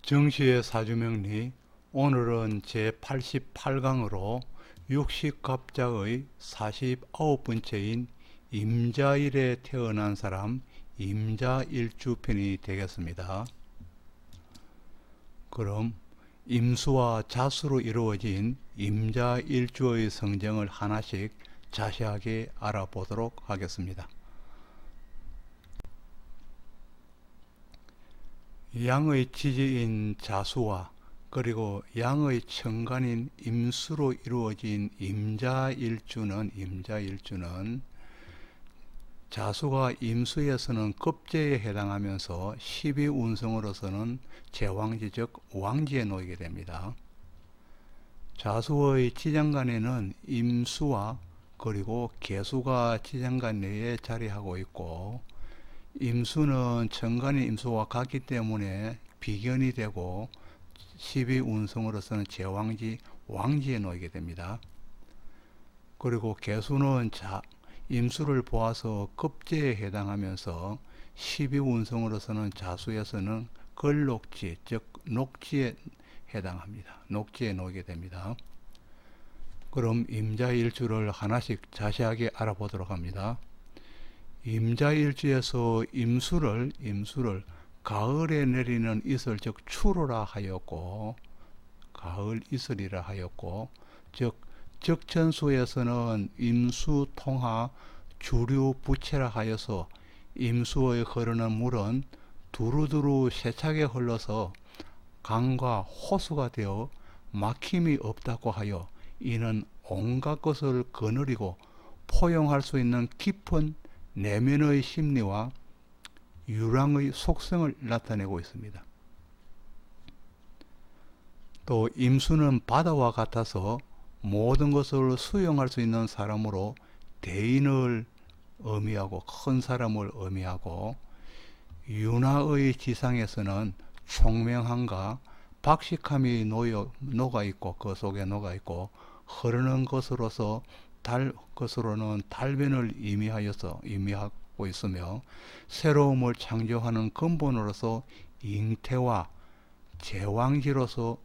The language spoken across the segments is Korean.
정시의 사주명리. 오늘은 제88강으로 육식갑자의 49번째인 임자일에 태어난 사람 임자일주편이 되겠습니다. 그럼 임수와 자수로 이루어진 임자일주의 성정을 하나씩 자세하게 알아보도록 하겠습니다. 양의 지지인 자수와 그리고 양의 천간인 임수로 이루어진 임자일주는 자수가 임수에서는 급제에 해당하면서 12운성으로서는 제왕지 즉 왕지에 놓이게 됩니다. 자수의 지장간에는 임수와 그리고 계수가 지장간 내에 자리하고 있고, 임수는 천간인 임수와 같기 때문에 비견이 되고 12운성으로서는 제왕지 왕지에 놓이게 됩니다. 그리고 계수는 임수를 보아서 급제에 해당하면서 12운성으로서는 자수에서는 걸록지 즉 녹지에 해당합니다. 녹지에 놓이게 됩니다. 그럼 임자일주를 하나씩 자세하게 알아보도록 합니다. 임자일주에서 임수를 가을에 내리는 이슬 즉 추로라 하였고, 가을 이슬이라 하였고, 즉 적천수에서는 임수통하 주류 부채라 하여서 임수의 흐르는 물은 두루두루 세차게 흘러서 강과 호수가 되어 막힘이 없다고 하여 이는 온갖 것을 거느리고 포용할 수 있는 깊은 내면의 심리와 유랑의 속성을 나타내고 있습니다. 또 임수는 바다와 같아서 모든 것을 수용할 수 있는 사람으로 대인을 의미하고 큰 사람을 의미하고, 윤화의 지상에서는 총명함과 박식함이 녹아있고 그 속에 녹아있고, 흐르는 것으로는 달변을 의미하고 있으며, 새로움을 창조하는 근본으로서 잉태와 제왕지로서의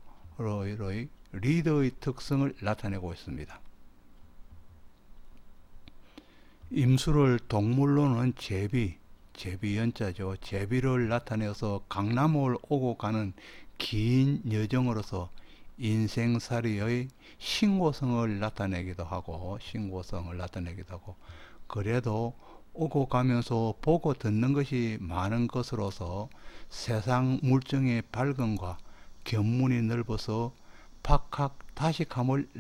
리더의 특성을 나타내고 있습니다. 임수를 동물로는 제비연자죠. 제비를 나타내서 강남을 오고 가는 긴 여정으로서 인생살이의 신고성을 나타내기도 하고, 그래도 오고 가면서 보고 듣는 것이 많은 것으로서 세상 물정의 밝음과 견문이 넓어서 박학다식함을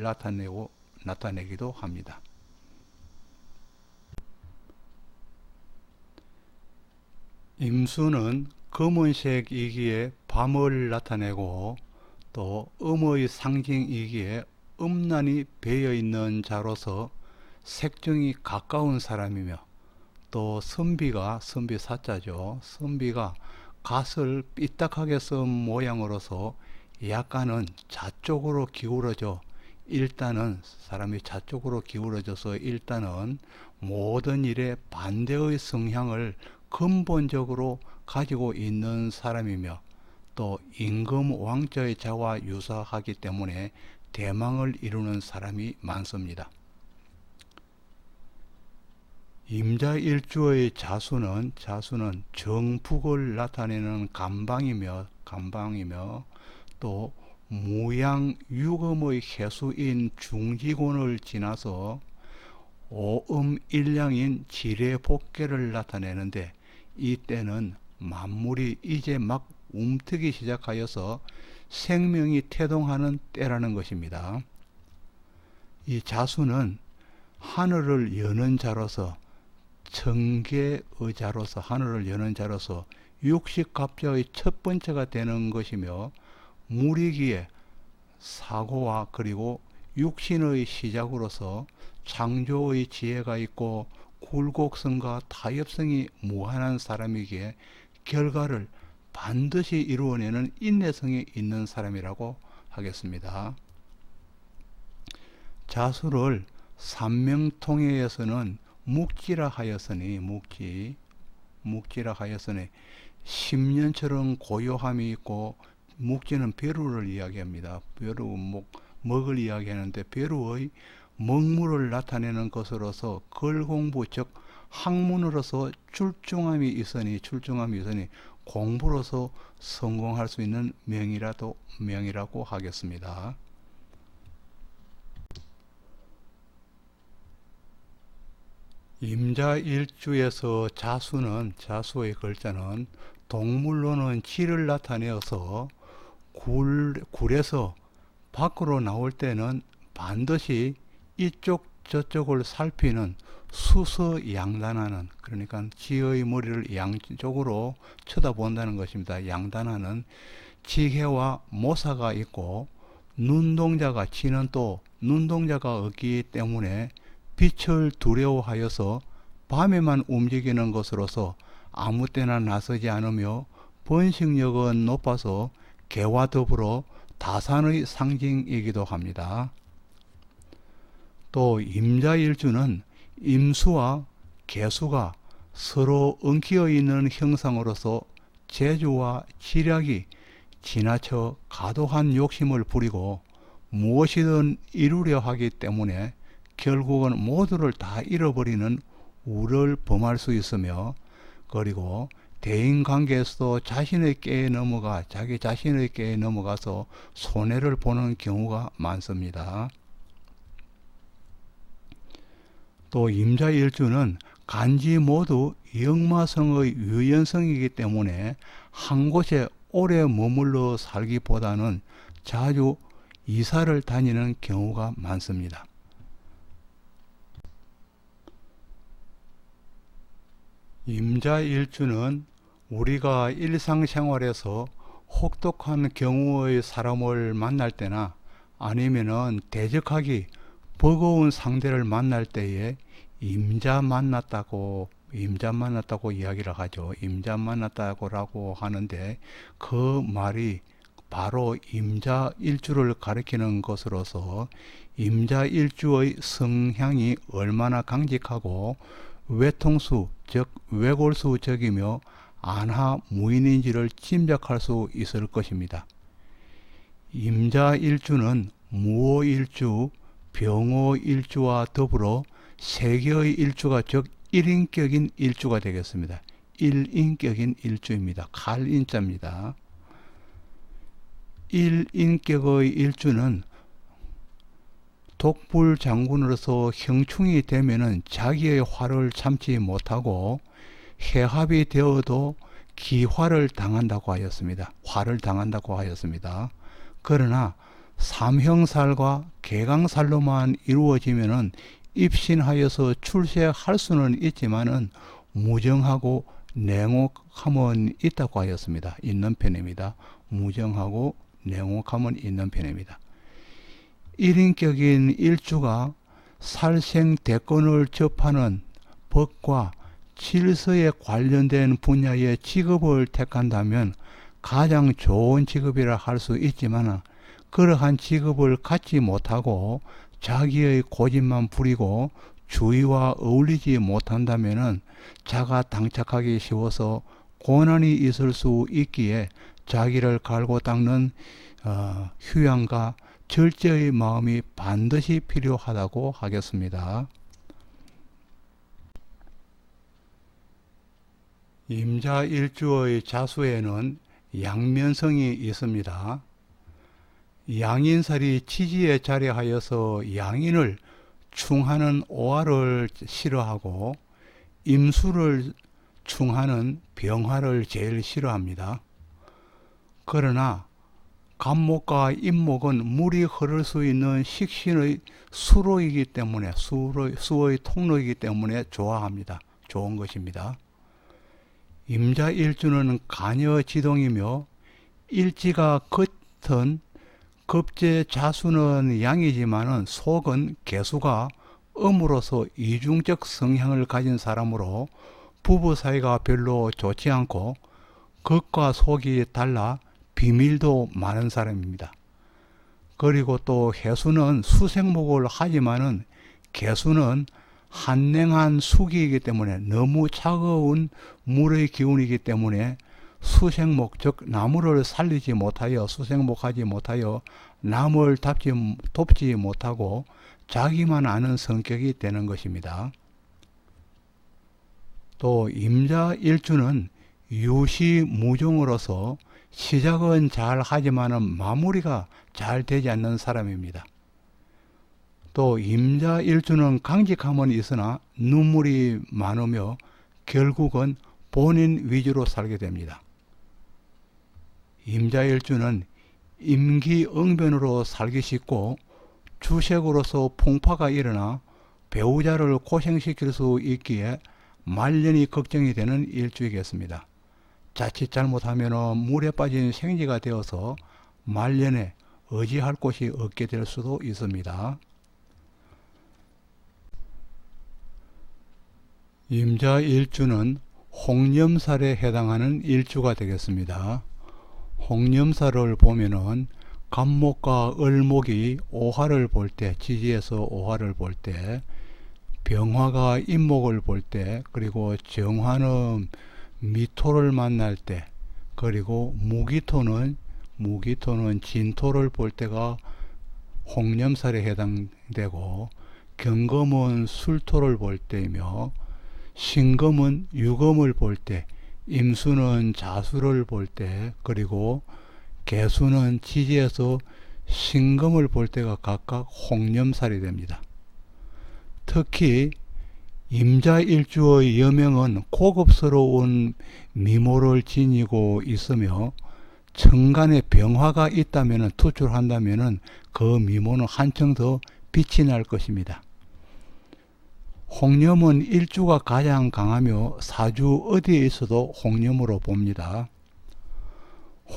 나타내기도 합니다. 임수는 검은색이기에 밤을 나타내고, 또 음의 상징이기에 음란이 배어있는 자로서 색정이 가까운 사람이며, 또 선비사자죠. 선비가 갓을 삐딱하게 쓴 모양으로서 약간은 사람이 자쪽으로 기울어져서 일단은 모든 일에 반대의 성향을 근본적으로 가지고 있는 사람이며, 또 임금 왕자의 자와 유사하기 때문에 대망을 이루는 사람이 많습니다. 임자일주의 자수는 정북을 나타내는 간방이며 또 무양유금의 해수인 중지곤을 지나서 오음일량인 지례복계를 나타내는데, 이때는 만물이 이제 막 움트기 시작하여서 생명이 태동하는 때라는 것입니다. 이 자수는 하늘을 여는 자로서, 청계의자로서 하늘을 여는 자로서 육식갑자의 첫 번째가 되는 것이며, 물이기에 사고와 그리고 육신의 시작으로서 창조의 지혜가 있고 굴곡성과 타협성이 무한한 사람이기에 결과를 반드시 이루어내는 인내성이 있는 사람이라고 하겠습니다. 자수를 삼명통해에서는 묵지라 하였으니 10년처럼 고요함이 있고 묵지는 벼루를 이야기합니다. 벼루, 먹을 이야기하는데 벼루의 먹물을 나타내는 것으로서 글공부 즉 학문으로서 출중함이 있으니 공부로서 성공할 수 있는 명이라고 하겠습니다. 임자일주에서 자수의 글자는 동물로는 질을 나타내어서 굴에서 밖으로 나올 때는 반드시 이쪽 저쪽을 살피는 수서양단하는, 그러니까 지의 머리를 양쪽으로 쳐다본다는 것입니다. 양단하는 지혜와 모사가 있고 눈동자가 지는 또 눈동자가 없기 때문에 빛을 두려워하여서 밤에만 움직이는 것으로서 아무 때나 나서지 않으며 번식력은 높아서 개와 더불어 다산의 상징이기도 합니다. 또 임자일주는 임수와 개수가 서로 엉키어 있는 형상으로서 재주와 지략이 지나쳐 과도한 욕심을 부리고 무엇이든 이루려 하기 때문에 결국은 모두를 다 잃어버리는 우를 범할 수 있으며, 그리고 대인관계에서도 자기 자신의 꾀에 넘어가서 손해를 보는 경우가 많습니다. 또 임자일주는 간지 모두 역마성의 유연성이기 때문에 한 곳에 오래 머물러 살기보다는 자주 이사를 다니는 경우가 많습니다. 임자일주는 우리가 일상생활에서 혹독한 경우의 사람을 만날 때나 아니면은 대적하기 버거운 상대를 만날 때에 임자 만났다고 이야기를 하죠. 임자 만났다고 하는데 그 말이 바로 임자일주를 가리키는 것으로서 임자일주의 성향이 얼마나 강직하고 외통수 즉 외골수적이며 안하무인인지를 짐작할 수 있을 것입니다. 임자일주는 무오일주, 병오일주와 더불어 세 개의 일주가 즉 1인격인 일주가 되겠습니다. 1인격인 일주입니다. 칼인자입니다. 1인격의 일주는 독불장군으로서 형충이 되면은 자기의 화를 참지 못하고 해합이 되어도 기화를 당한다고 하였습니다. 그러나 삼형살과 개강살로만 이루어지면은 입신하여서 출세할 수는 있지만은 무정하고 냉혹함은 있다고 하였습니다. 있는 편입니다. 무정하고 냉혹함은 있는 편입니다. 1인격인 일주가 살생대권을 접하는 법과 질서에 관련된 분야의 직업을 택한다면 가장 좋은 직업이라 할 수 있지만 그러한 직업을 갖지 못하고 자기의 고집만 부리고 주위와 어울리지 못한다면 자가 당착하기 쉬워서 고난이 있을 수 있기에 자기를 갈고 닦는 휴양과 절제의 마음이 반드시 필요하다고 하겠습니다. 임자일주의 자수에는 양면성이 있습니다. 양인살이 치지에 자리하여서 양인을 충하는 오화를 싫어하고 임수를 충하는 병화를 제일 싫어합니다. 그러나 간목과 임목은 물이 흐를 수 있는 식신의 수로이기 때문에 수의 통로이기 때문에 좋아합니다. 좋은 것입니다. 임자일주는 간여지동이며 일지가 겉은 급제자수는 양이지만은 속은 개수가 음으로서 이중적 성향을 가진 사람으로 부부 사이가 별로 좋지 않고 겉과 속이 달라 비밀도 많은 사람입니다. 그리고 또 해수는 수생목을 하지만은 개수는 한냉한 수기이기 때문에 너무 차가운 물의 기운이기 때문에 수생목, 즉 나무를 살리지 못하여 수생목하지 못하여 남을 돕지 못하고 자기만 아는 성격이 되는 것입니다. 또 임자일주는 유시무종으로서 시작은 잘 하지만 마무리가 잘 되지 않는 사람입니다. 또 임자일주는 강직함은 있으나 눈물이 많으며 결국은 본인 위주로 살게 됩니다. 임자일주는 임기응변으로 살기 쉽고 주색으로서 풍파가 일어나 배우자를 고생시킬 수 있기에 말년이 걱정이 되는 일주이겠습니다. 자칫 잘못하면 물에 빠진 생쥐가 되어서 말년에 의지할 곳이 없게 될 수도 있습니다. 임자일주는 홍념살에 해당하는 일주가 되겠습니다. 홍념살을 보면은 간목과 을목이 오화를 볼 때, 지지에서 오화를 볼 때, 병화가 임목을 볼 때, 그리고 정화는 미토를 만날 때, 그리고 무기토는 진토를 볼 때가 홍념살에 해당되고, 경금은 술토를 볼 때이며 신금은 유금을 볼 때, 임수는 자수를 볼 때, 그리고 개수는 지지에서 신금을 볼 때가 각각 홍념살이 됩니다. 특히 임자일주의 여명은 고급스러운 미모를 지니고 있으며 천간에 병화가 있다면 투출한다면 그 미모는 한층 더 빛이 날 것입니다. 홍념은 일주가 가장 강하며 사주 어디에 있어도 홍념으로 봅니다.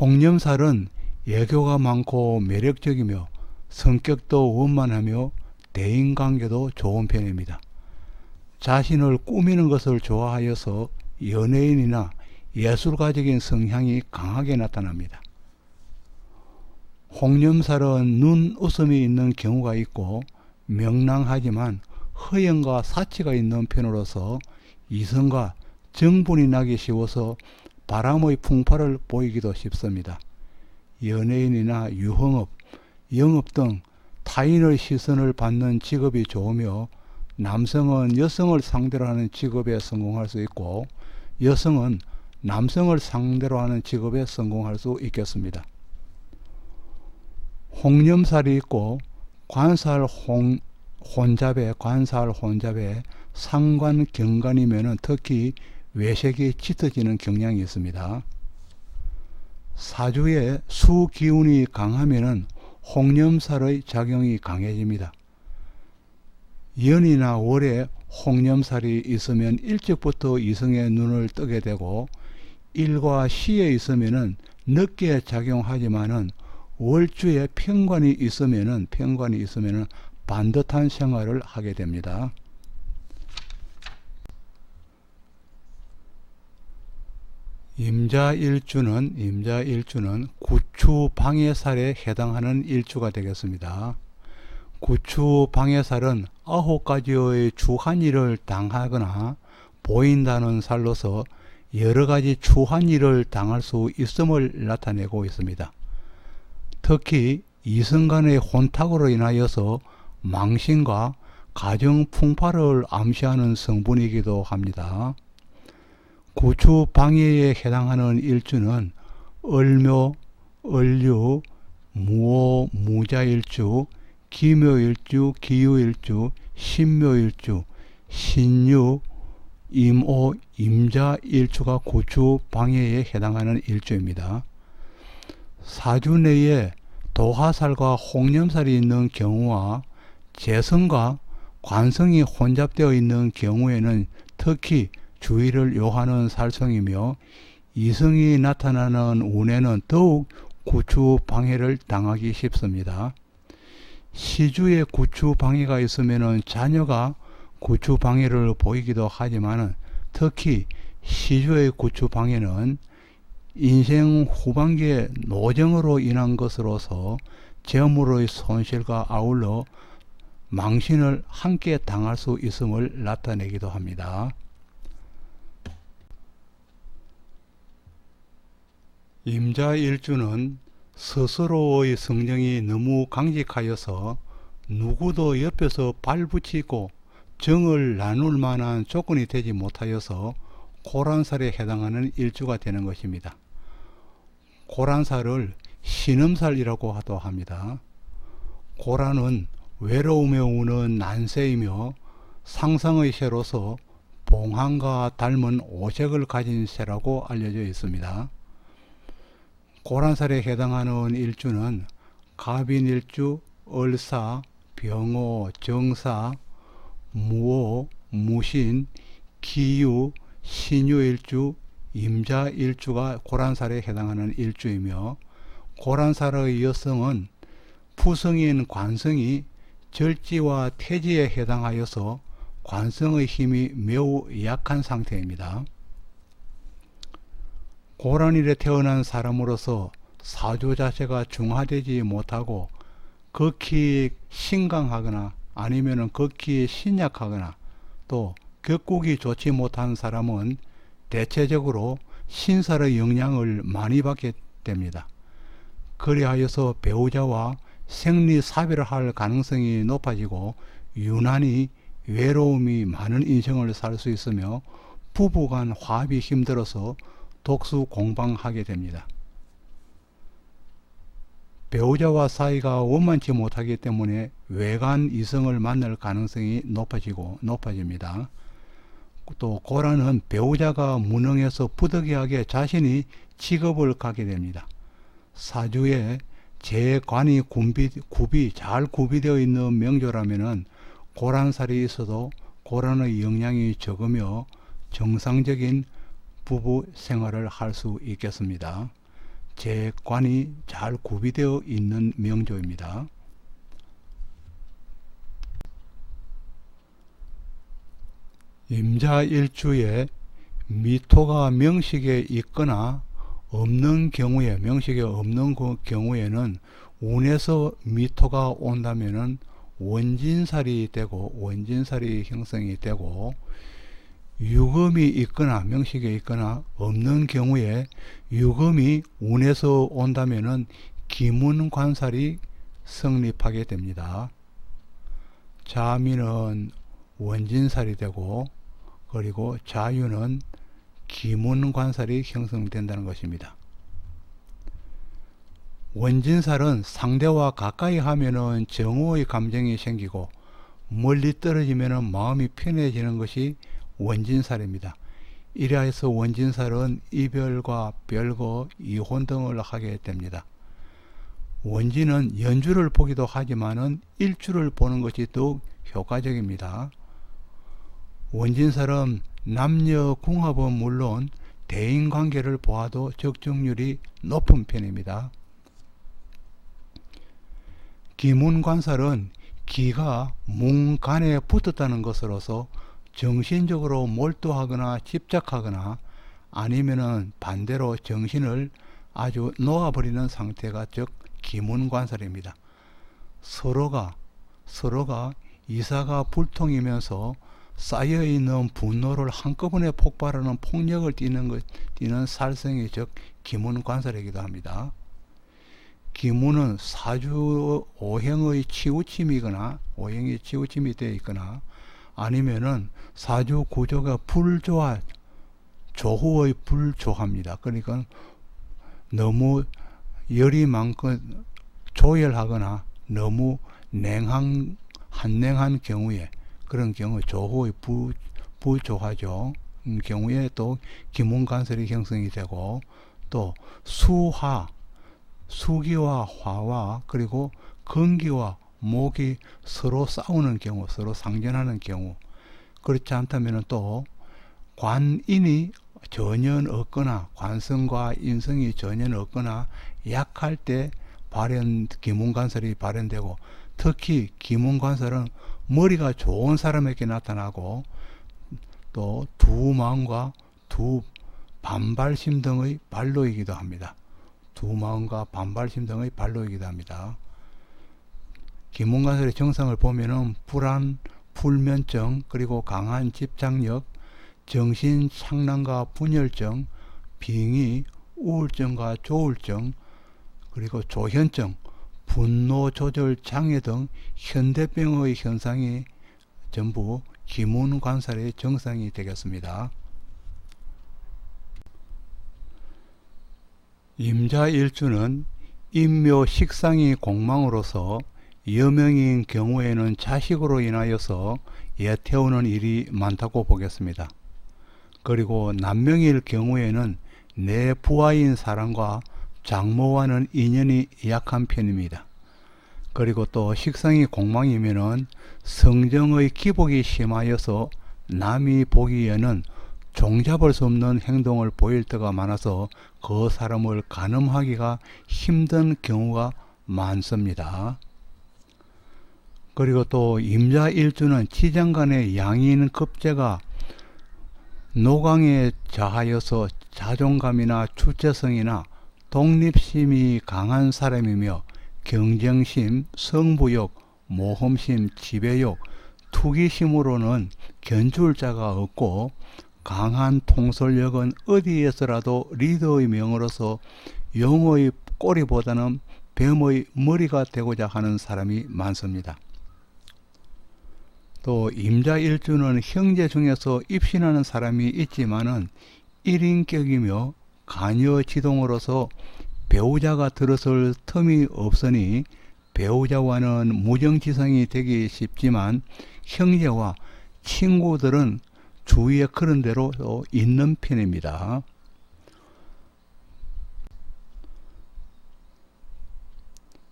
홍념살은 애교가 많고 매력적이며 성격도 원만하며 대인관계도 좋은 편입니다. 자신을 꾸미는 것을 좋아하여서 연예인이나 예술가적인 성향이 강하게 나타납니다. 홍념살은 눈웃음이 있는 경우가 있고 명랑하지만 허영과 사치가 있는 편으로서 이성과 정분이 나기 쉬워서 바람의 풍파를 보이기도 쉽습니다. 연예인이나 유흥업, 영업 등 타인의 시선을 받는 직업이 좋으며 남성은 여성을 상대로 하는 직업에 성공할 수 있고 여성은 남성을 상대로 하는 직업에 성공할 수 있겠습니다. 홍념살이 있고 관살 혼잡에 상관 경관이면 특히 외색이 짙어지는 경향이 있습니다. 사주에 수기운이 강하면 홍념살의 작용이 강해집니다. 연이나 월에 홍념살이 있으면 일찍부터 이성의 눈을 뜨게 되고 일과 시에 있으면 늦게 작용하지만은 월주에 편관이 있으면은 반듯한 생활을 하게 됩니다. 임자일주는 구추방해살에 해당하는 일주가 되겠습니다. 구추방해살은 9가지의 추한일을 당하거나 보인다는 살로서 여러가지 추한일을 당할 수 있음을 나타내고 있습니다. 특히 이성간의 혼탁으로 인하여서 망신과 가정 풍파를 암시하는 성분이기도 합니다. 구추방해에 해당하는 일주는 을묘, 을류, 무오, 무자일주, 기묘일주, 기유일주, 신묘일주, 신유, 임오, 임자일주가 구추방해에 해당하는 일주입니다. 사주 내에 도화살과 홍념살이 있는 경우와 재성과 관성이 혼잡되어 있는 경우에는 특히 주의를 요하는 살성이며 이성이 나타나는 운에는 더욱 구추방해를 당하기 쉽습니다. 시주에 구추방해가 있으면 자녀가 구추방해를 보이기도 하지만 특히 시주의 구추방해는 인생 후반기에 노정으로 인한 것으로서 재물의 손실과 아울러 망신을 함께 당할 수 있음을 나타내기도 합니다. 임자일주는 스스로의 성정이 너무 강직하여서 누구도 옆에서 발붙이고 정을 나눌 만한 조건이 되지 못하여서 고란살에 해당하는 일주가 되는 것입니다. 고란살을 신음살이라고 하도 합니다. 고란은 외로움에 우는 난새이며 상상의 새로서 봉황과 닮은 오색을 가진 새라고 알려져 있습니다. 고란살에 해당하는 일주는 갑인일주, 을사, 병호, 정사, 무오, 무신, 기유, 신유일주, 임자일주가 고란살에 해당하는 일주이며, 고란살의 여성은 푸성인 관성이 절지와 태지에 해당하여서 관성의 힘이 매우 약한 상태입니다. 고란일에 태어난 사람으로서 사주 자체가 중화되지 못하고 극히 신강하거나 아니면 극히 신약하거나 또 격국이 좋지 못한 사람은 대체적으로 신살의 영향을 많이 받게 됩니다. 그리하여서 배우자와 생리사별할 가능성이 높아지고 유난히 외로움이 많은 인생을 살 수 있으며 부부간 화합이 힘들어서 독수공방하게 됩니다. 배우자와 사이가 원만치 못하기 때문에 외간 이성을 만날 가능성이 높아집니다. 또 고란은 배우자가 무능해서 부득이하게 자신이 직업을 갖게 됩니다. 사주에 재관이 굽이 잘 구비되어 있는 명조라면은 고란살이 있어도 고란의 영향이 적으며 정상적인 부부 생활을 할 수 있겠습니다. 재관이 잘 구비되어 있는 명조입니다. 임자일주에 미토가 명식에 있거나 없는 경우에, 명식에 없는 그 경우에는 운에서 미토가 온다면은 원진살이 되고, 원진살이 형성이 되고, 유금이 있거나 명식에 있거나 없는 경우에 유금이 운에서 온다면은 기문관살이 성립하게 됩니다. 자미는 원진살이 되고, 그리고 자유는 기문관살이 형성된다는 것입니다. 원진살은 상대와 가까이 하면은 정오의 감정이 생기고 멀리 떨어지면은 마음이 편해지는 것이 원진살입니다. 이래서 원진살은 이별과 별거, 이혼 등을 하게 됩니다. 원진은 연주를 보기도 하지만은 일주를 보는 것이 더욱 효과적입니다. 원진살은 남녀 궁합은 물론 대인관계를 보아도 적중률이 높은 편입니다. 기문관살은 기가 문간에 붙었다는 것으로서 정신적으로 몰두하거나 집착하거나 아니면은 반대로 정신을 아주 놓아버리는 상태가 즉 기문관살입니다. 서로가 이사가 불통이면서 쌓여있는 분노를 한꺼번에 폭발하는 폭력을 띠는 살성이 즉 기문관살이기도 합니다. 기문은 사주 오행의 치우침이거나 오행이 치우침이 되어 있거나 아니면은 사주 구조가 불조화, 조후의 불조화입니다. 그러니까 너무 열이 많고 조열하거나 너무 한냉한 경우에 그런 경우 조후의 부조화죠. 경우에 또 기문관살이 형성이 되고 또 수기와 화와 그리고 금기와 목이 서로 싸우는 경우, 서로 상전하는 경우, 그렇지 않다면 또 관인이 전혀 없거나 관성과 인성이 전혀 없거나 약할 때 기문관살이 발현되고, 특히 기문관살은 머리가 좋은 사람에게 나타나고 또 두 마음과 두 반발심 등의 발로이기도 합니다. 두 마음과 반발심 등의 발로이기도 합니다. 기문관살의 증상을 보면은 불안, 불면증, 그리고 강한 집착력, 정신 착란과 분열증, 빙의, 우울증과 조울증, 그리고 조현증, 분노 조절 장애 등 현대병의 현상이 전부 기문 관살의 증상이 되겠습니다. 임자일주는 인묘 식상이 공망으로서 여명인 경우에는 자식으로 인하여서 애 태우는 일이 많다고 보겠습니다. 그리고 남명일 경우에는 내 부하인 사람과 장모와는 인연이 약한 편입니다. 그리고 또 식상이 공망이면은 성정의 기복이 심하여서 남이 보기에는 종잡을 수 없는 행동을 보일 때가 많아서 그 사람을 가늠하기가 힘든 경우가 많습니다. 그리고 또 임자일주는 지장간의 양인 급제가 노강에 자하여서 자존감이나 주체성이나 독립심이 강한 사람이며 경쟁심, 승부욕, 모험심, 지배욕, 투기심으로는 견줄 자가 없고 강한 통솔력은 어디에서라도 리더의 명으로서 용의 꼬리보다는 뱀의 머리가 되고자 하는 사람이 많습니다. 또 임자일주는 형제 중에서 입신하는 사람이 있지만은 1인격이며 가녀지동으로서 배우자가 들어설 틈이 없으니 배우자와는 무정지성이 되기 쉽지만 형제와 친구들은 주위에 그런 대로 있는 편입니다.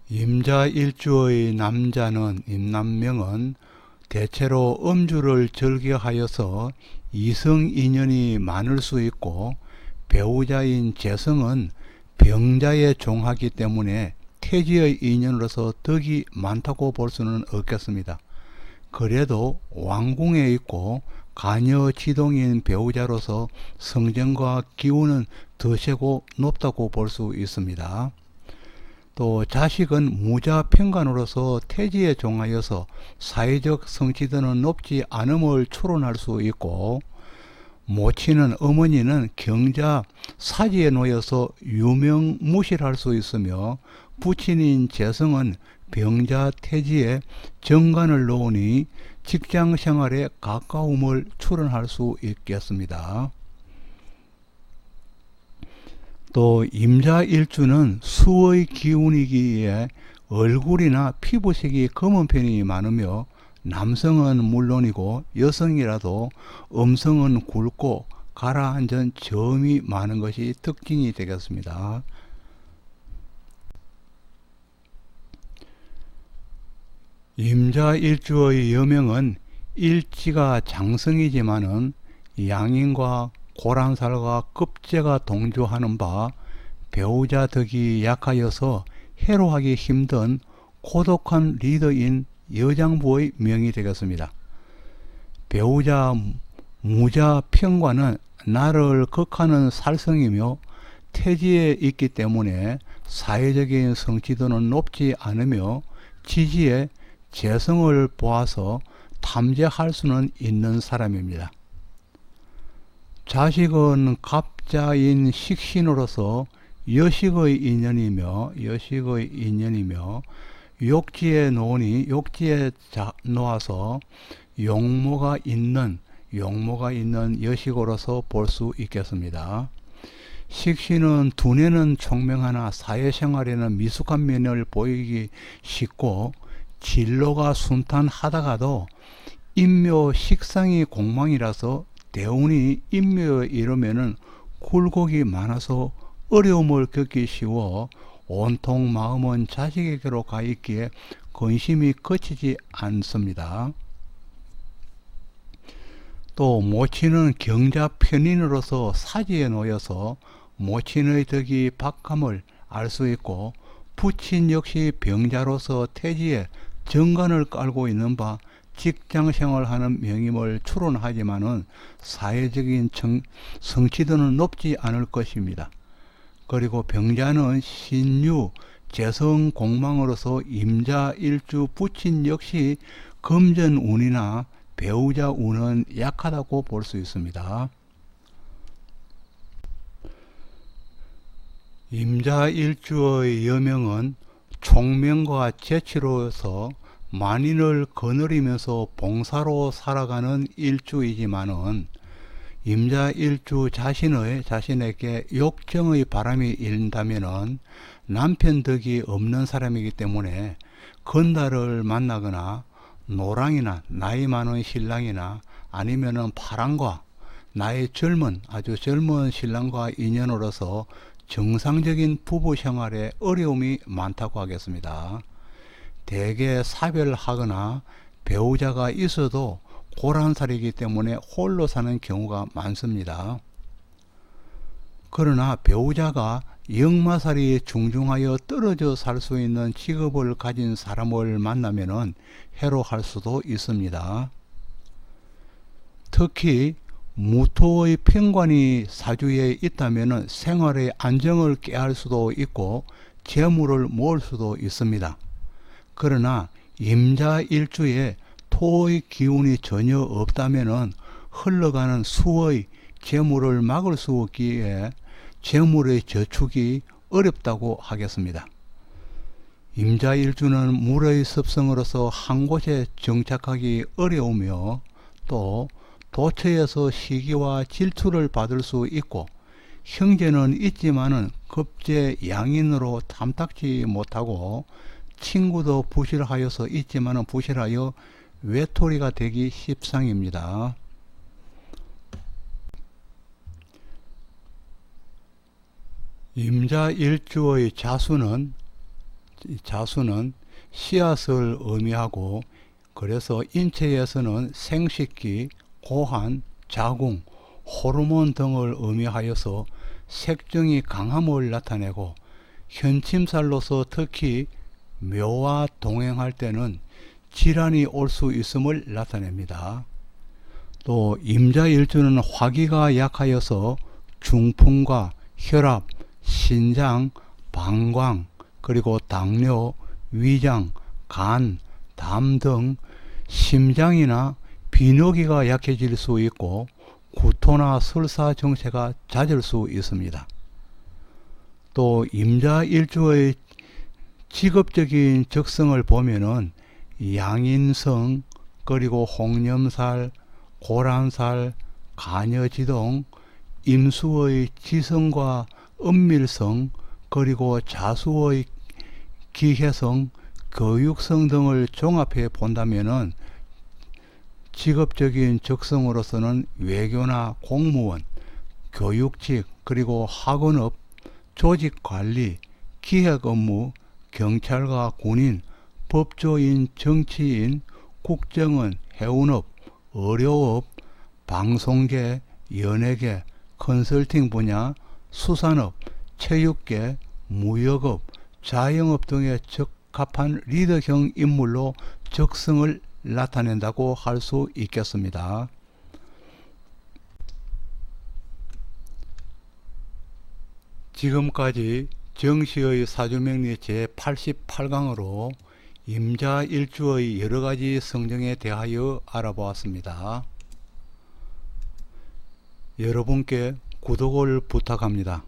임자일주의 남자는 임남명은 대체로 음주를 즐겨하여서 이성인연이 많을 수 있고 배우자인 재성은 병자에 종하기 때문에 태지의 인연으로서 덕이 많다고 볼 수는 없겠습니다. 그래도 왕궁에 있고 가녀지동인 배우자로서 성정과 기운은 더 세고 높다고 볼 수 있습니다. 또 자식은 무자평간으로서 태지에 종하여서 사회적 성취도는 높지 않음을 추론할 수 있고 모친은 어머니는 경자 사지에 놓여서 유명무실할 수 있으며 부친인 재성은 병자 태지에 정관을 놓으니 직장생활에 가까움을 추론할 수 있겠습니다. 또 임자일주는 수의 기운이기에 얼굴이나 피부색이 검은 편이 많으며 남성은 물론이고 여성이라도 음성은 굵고 가라앉은 점이 많은 것이 특징이 되겠습니다. 임자일주의 여명은 일지가 장성이지만은 양인과 고란살과 급제가 동조하는 바 배우자 덕이 약하여서 해로하기 힘든 고독한 리더인 여장부의 명이 되겠습니다. 배우자 무자평관은 나를 극하는 살성이며 태지에 있기 때문에 사회적인 성취도는 높지 않으며 지지에 재성을 보아서 탐재할 수는 있는 사람입니다. 자식은 갑자인 식신으로서 여식의 인연이며 욕지에 놓으니 욕지에 놓아서 용모가 있는 여식으로서 볼 수 있겠습니다. 식신은 두뇌는 총명하나 사회생활에는 미숙한 면을 보이기 쉽고 진로가 순탄하다가도 인묘 식상이 공망이라서 대운이 인묘에 이르면은 굴곡이 많아서 어려움을 겪기 쉬워 온통 마음은 자식에게로 가 있기에 근심이 그치지 않습니다. 또 모친은 경자 편인으로서 사지에 놓여서 모친의 덕이 박함을 알 수 있고 부친 역시 병자로서 태지에 정관을 깔고 있는 바 직장생활 하는 명임을 추론하지만은 사회적인 성취도는 높지 않을 것입니다. 그리고 병자는 신유, 재성 공망으로서 임자, 일주, 부친 역시 금전 운이나 배우자 운은 약하다고 볼 수 있습니다. 임자일주의 여명은 총명과 재치로서 만인을 거느리면서 봉사로 살아가는 일주이지만은 임자일주 자신에게 욕정의 바람이 일다면은 남편 덕이 없는 사람이기 때문에 건달을 만나거나 노랑이나 나이 많은 신랑이나 아니면은 파랑과 나의 아주 젊은 신랑과 인연으로서 정상적인 부부 생활에 어려움이 많다고 하겠습니다. 대개 사별하거나 배우자가 있어도 고란살이기 때문에 홀로 사는 경우가 많습니다. 그러나 배우자가 역마살이 중중하여 떨어져 살 수 있는 직업을 가진 사람을 만나면 해로할 수도 있습니다. 특히 무토의 편관이 사주에 있다면 생활의 안정을 깨할 수도 있고 재물을 모을 수도 있습니다. 그러나 임자일주에 토의 기운이 전혀 없다면 흘러가는 수의 재물을 막을 수 없기에 재물의 저축이 어렵다고 하겠습니다. 임자일주는 물의 습성으로서 한 곳에 정착하기 어려우며 또 도처에서 시기와 질투를 받을 수 있고 형제는 있지만은 급제 양인으로 탐탁지 못하고 친구도 부실하여서 있지만은 부실하여 외톨이가 되기 십상입니다. 임자일주의 자수는 씨앗을 의미하고 그래서 인체에서는 생식기, 고환, 자궁, 호르몬 등을 의미하여서 색정이 강함을 나타내고 현침살로서 특히 묘와 동행할 때는 질환이 올 수 있음을 나타냅니다. 또 임자일주는 화기가 약하여서 중풍과 혈압, 신장, 방광, 그리고 당뇨, 위장, 간, 담 등 심장이나 비뇨기가 약해질 수 있고 구토나 설사 증세가 잦을 수 있습니다. 또 임자일주의 직업적인 적성을 보면은 양인성, 그리고 홍념살, 고란살, 가녀지동, 임수의 지성과 은밀성, 그리고 자수의 기해성, 교육성 등을 종합해 본다면은 직업적인 적성으로서는 외교나 공무원, 교육직, 그리고 학원업, 조직관리, 기획업무, 경찰과 군인, 법조인, 정치인, 국정원, 해운업, 의료업, 방송계, 연예계, 컨설팅 분야, 수산업, 체육계, 무역업, 자영업 등에 적합한 리더형 인물로 적성을 나타낸다고 할 수 있겠습니다. 지금까지 정시의 사주명리 제88강으로 임자일주의 여러가지 성정에 대하여 알아보았습니다. 여러분께 구독을 부탁합니다.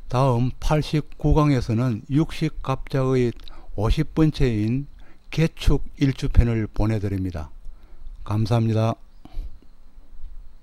다음 89강에서는 육식갑자의 50번째인 개축일주편을 보내드립니다. 감사합니다.